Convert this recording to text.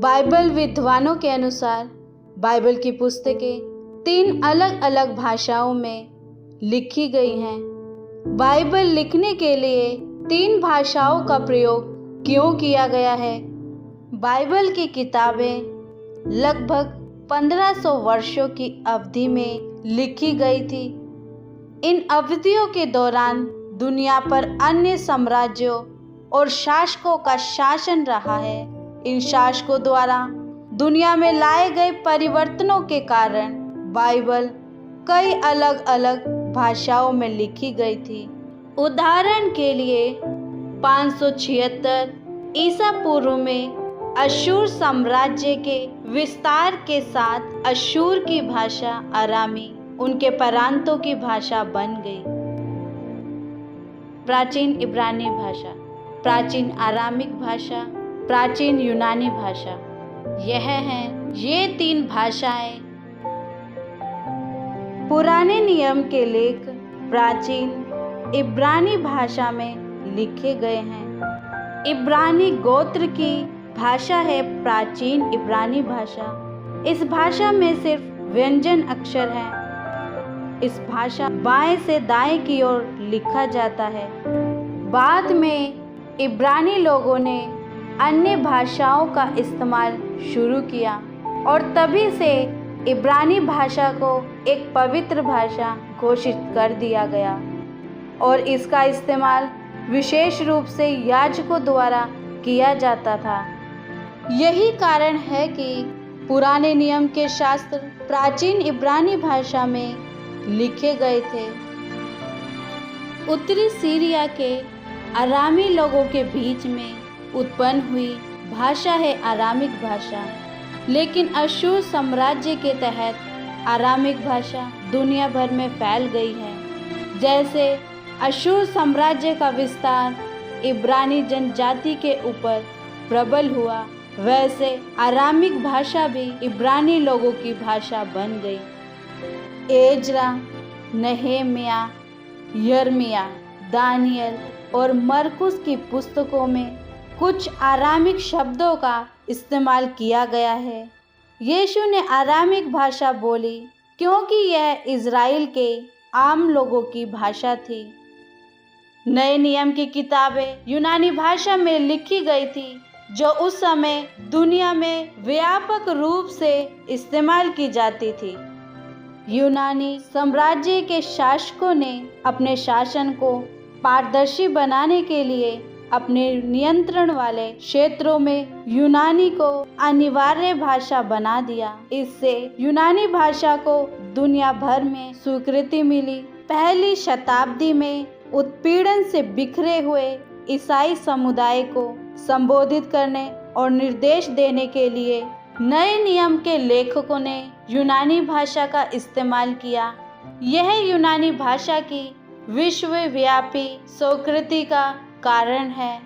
Bible विद्वानों के अनुसार बाइबल की पुस्तकें 3 अलग अलग भाषाओं में लिखी गई हैं। बाइबल लिखने के लिए 3 भाषाओं का प्रयोग क्यों किया गया है? बाइबल की किताबें लगभग 1500 वर्षों की अवधि में लिखी गई थी। इन अवधियों के दौरान दुनिया पर अन्य साम्राज्यों और शासकों का शासन रहा है। इन शासकों द्वारा दुनिया में लाए गए परिवर्तनों के कारण बाइबल कई अलग अलग भाषाओं में लिखी गई थी। उदाहरण के लिए 576 ईसा पूर्व में अशूर साम्राज्य के विस्तार के साथ अशूर की भाषा अरामी उनके प्रांतों की भाषा बन गई। प्राचीन इब्रानी भाषा, प्राचीन आरामिक भाषा, प्राचीन यूनानी भाषा, ये 3 भाषाएं पुराने नियम के लेख प्राचीन इब्रानी भाषा में लिखे गए हैं। इब्रानी गोत्र की भाषा है प्राचीन इब्रानी भाषा। इस भाषा में सिर्फ व्यंजन अक्षर हैं। इस भाषा बाएं से दाएं की ओर लिखा जाता है। बाद में इब्रानी लोगों ने अन्य भाषाओं का इस्तेमाल शुरू किया और तभी से इब्रानी भाषा को एक पवित्र भाषा घोषित कर दिया गया और इसका इस्तेमाल विशेष रूप से याजकों द्वारा किया जाता था। यही कारण है कि पुराने नियम के शास्त्र प्राचीन इब्रानी भाषा में लिखे गए थे। उत्तरी सीरिया के अरामी लोगों के बीच में उत्पन्न हुई भाषा है आरामिक भाषा, लेकिन अशूर साम्राज्य के तहत आरामिक भाषा दुनिया भर में फैल गई है। जैसे अशूर साम्राज्य का विस्तार इब्रानी जनजाति के ऊपर प्रबल हुआ, वैसे आरामिक भाषा भी इब्रानी लोगों की भाषा बन गई। एजरा, नहेमिया, यर्मिया, दानियल और मरकुस की पुस्तकों में कुछ आरामिक शब्दों का इस्तेमाल किया गया है। यीशु ने आरामिक भाषा बोली क्योंकि यह इज़राइल के आम लोगों की भाषा थी। नए नियम की किताबें यूनानी भाषा में लिखी गई थी, जो उस समय दुनिया में व्यापक रूप से इस्तेमाल की जाती थी। यूनानी साम्राज्य के शासकों ने अपने शासन को पारदर्शी बनाने के लिए अपने नियंत्रण वाले क्षेत्रों में यूनानी को अनिवार्य भाषा बना दिया। इससे यूनानी भाषा को दुनिया भर में स्वीकृति मिली। पहली शताब्दी में उत्पीड़न से बिखरे हुए ईसाई समुदाय को संबोधित करने और निर्देश देने के लिए नए नियम के लेखकों ने यूनानी भाषा का इस्तेमाल किया। यह यूनानी भाषा की विश्वव्यापी स्वीकृति का कारण है।